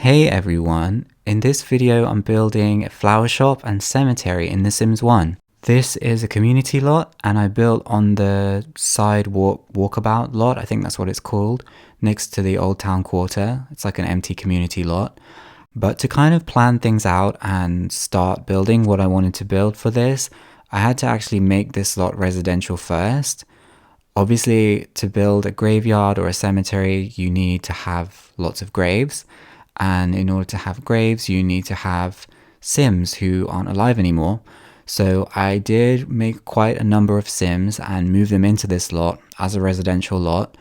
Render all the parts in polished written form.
Hey everyone, in this video I'm building a flower shop and cemetery in The Sims 1. This is a community lot and I built on the sidewalk walkabout lot, I think that's what it's called, next to the Old Town Quarter. It's like an empty community lot. But to kind of plan things out and start building what I wanted to build for this, I had to actually make this lot residential first. Obviously, to build a graveyard or a cemetery, you need to have lots of graves. And in order to have graves, you need to have Sims who aren't alive anymore. So I did make quite a number of Sims and move them into this lot as a residential lot.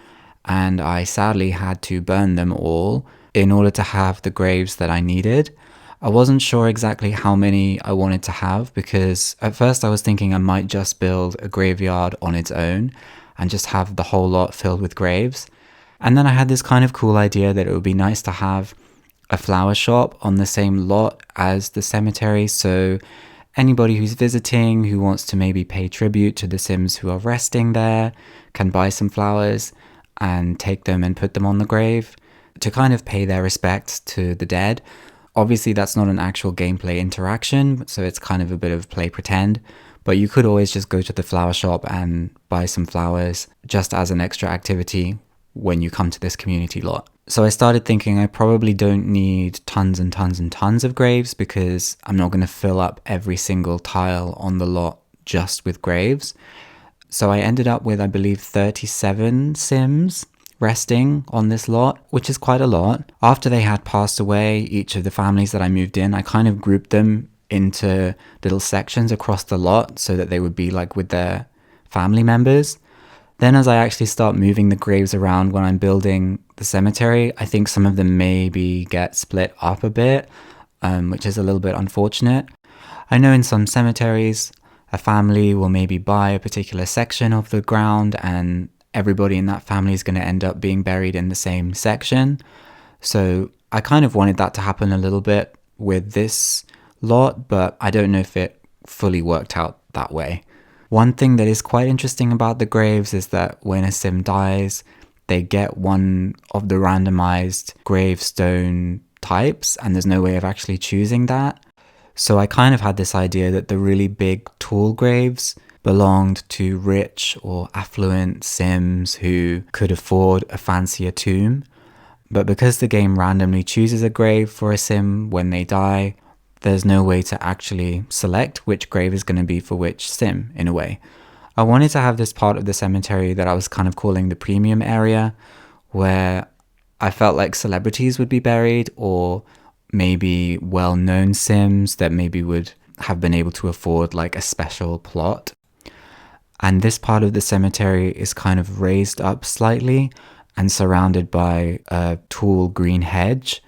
And I sadly had to burn them all in order to have the graves that I needed. I wasn't sure exactly how many I wanted to have because at first I was thinking I might just build a graveyard on its own and just have the whole lot filled with graves. And then I had this kind of cool idea that it would be nice to have a flower shop on the same lot as the cemetery, so anybody who's visiting who wants to maybe pay tribute to the Sims who are resting there can buy some flowers and take them and put them on the grave to kind of pay their respects to the dead. Obviously that's not an actual gameplay interaction, so it's kind of a bit of play pretend, but you could always just go to the flower shop and buy some flowers just as an extra activity when you come to this community lot. So I started thinking I probably don't need tons and tons and tons of graves because I'm not going to fill up every single tile on the lot just with graves. So I ended up with, I believe, 37 Sims resting on this lot, which is quite a lot. After they had passed away, each of the families that I moved in, I kind of grouped them into little sections across the lot so that they would be like with their family members. Then as I actually start moving the graves around when I'm building the cemetery, I think some of them maybe get split up a bit, which is a little bit unfortunate. I know in some cemeteries, a family will maybe buy a particular section of the ground and everybody in that family is going to end up being buried in the same section. So I kind of wanted that to happen a little bit with this lot, but I don't know if it fully worked out that way. One thing that is quite interesting about the graves is that when a Sim dies, they get one of the randomized gravestone types, and there's no way of actually choosing that. So I kind of had this idea that the really big, tall graves belonged to rich or affluent Sims who could afford a fancier tomb. But because the game randomly chooses a grave for a Sim when they die, there's no way to actually select which grave is going to be for which Sim, in a way. I wanted to have this part of the cemetery that I was kind of calling the premium area, where I felt like celebrities would be buried, or maybe well-known Sims that maybe would have been able to afford like a special plot. And this part of the cemetery is kind of raised up slightly and surrounded by a tall green hedge.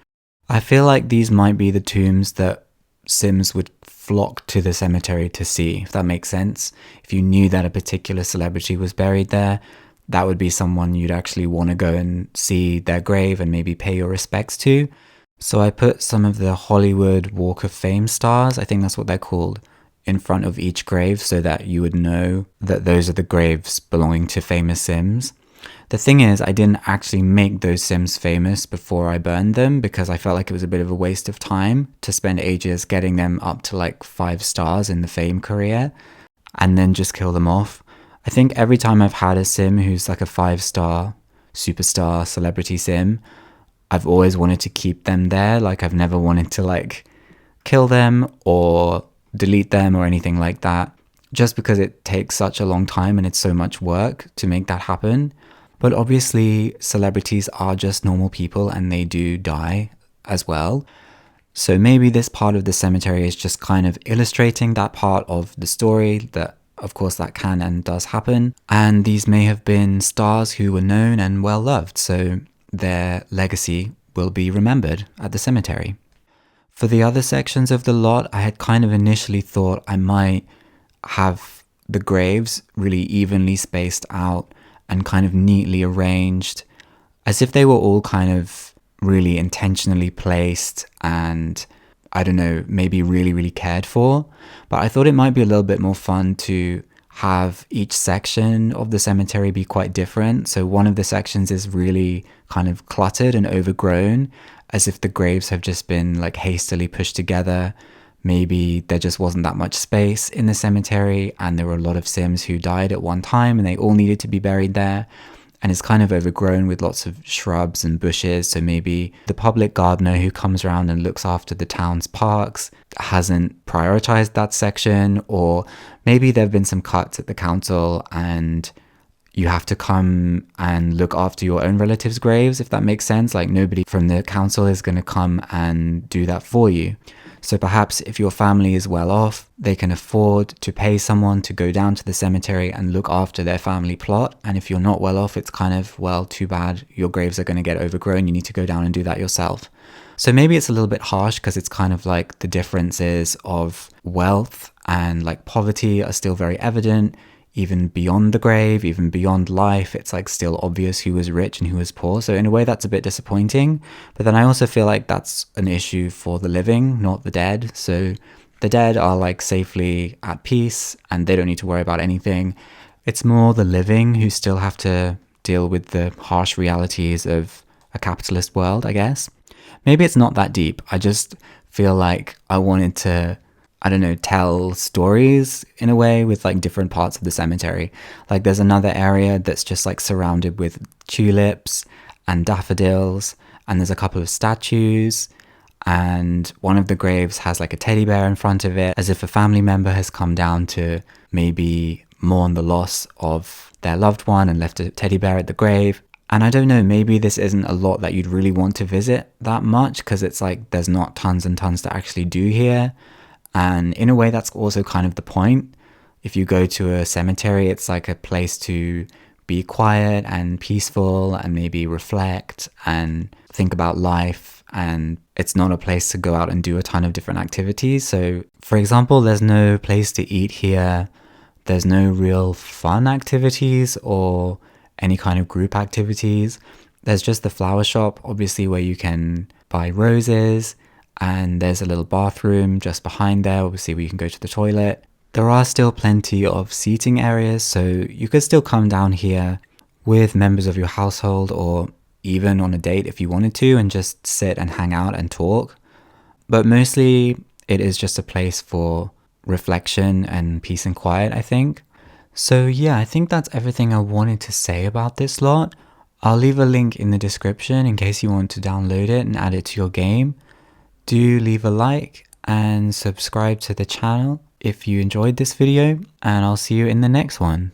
I feel like these might be the tombs that Sims would flock to the cemetery to see, if that makes sense. If you knew that a particular celebrity was buried there, that would be someone you'd actually want to go and see their grave and maybe pay your respects to. So I put some of the Hollywood Walk of Fame stars, I think that's what they're called, in front of each grave so that you would know that those are the graves belonging to famous Sims. The thing is, I didn't actually make those Sims famous before I burned them because I felt like it was a bit of a waste of time to spend ages getting them up to like 5 stars in the fame career and then just kill them off. I think every time I've had a Sim who's like a 5-star superstar celebrity Sim, I've always wanted to keep them there. Like I've never wanted to like kill them or delete them or anything like that, just because it takes such a long time and it's so much work to make that happen. But obviously celebrities are just normal people and they do die as well. So maybe this part of the cemetery is just kind of illustrating that part of the story that of course that can and does happen. And these may have been stars who were known and well loved, so their legacy will be remembered at the cemetery. For the other sections of the lot, I had kind of initially thought I might have the graves really evenly spaced out and kind of neatly arranged, as if they were all kind of really intentionally placed and, I don't know, maybe really, really cared for. But I thought it might be a little bit more fun to have each section of the cemetery be quite different. So one of the sections is really kind of cluttered and overgrown, as if the graves have just been like hastily pushed together. Maybe there just wasn't that much space in the cemetery and there were a lot of Sims who died at one time and they all needed to be buried there. And it's kind of overgrown with lots of shrubs and bushes. So maybe the public gardener who comes around and looks after the town's parks hasn't prioritized that section, or maybe there have been some cuts at the council and you have to come and look after your own relatives' graves, if that makes sense. Like nobody from the council is going to come and do that for you. So perhaps if your family is well off, they can afford to pay someone to go down to the cemetery and look after their family plot. And if you're not well off, it's kind of, well, too bad, your graves are going to get overgrown. You need to go down and do that yourself. So maybe it's a little bit harsh because it's kind of like the differences of wealth and like poverty are still very evident. Even beyond the grave, even beyond life, it's like still obvious who was rich and who was poor. So in a way, that's a bit disappointing. But then I also feel like that's an issue for the living, not the dead. So the dead are like safely at peace and they don't need to worry about anything. It's more the living who still have to deal with the harsh realities of a capitalist world, I guess. Maybe it's not that deep. I just feel like I wanted to, I don't know, tell stories in a way with like different parts of the cemetery. Like there's another area that's just like surrounded with tulips and daffodils, and there's a couple of statues, and one of the graves has like a teddy bear in front of it, as if a family member has come down to maybe mourn the loss of their loved one and left a teddy bear at the grave. And I don't know, maybe this isn't a lot that you'd really want to visit that much because it's like there's not tons and tons to actually do here. And in a way, that's also kind of the point. If you go to a cemetery, it's like a place to be quiet and peaceful and maybe reflect and think about life. And it's not a place to go out and do a ton of different activities. So, for example, there's no place to eat here. There's no real fun activities or any kind of group activities. There's just the flower shop, obviously, where you can buy roses. And there's a little bathroom just behind there, obviously, where you can go to the toilet. There are still plenty of seating areas, so you could still come down here with members of your household or even on a date if you wanted to and just sit and hang out and talk. But mostly it is just a place for reflection and peace and quiet, I think. So yeah, I think that's everything I wanted to say about this lot. I'll leave a link in the description in case you want to download it and add it to your game. Do leave a like and subscribe to the channel if you enjoyed this video, and I'll see you in the next one.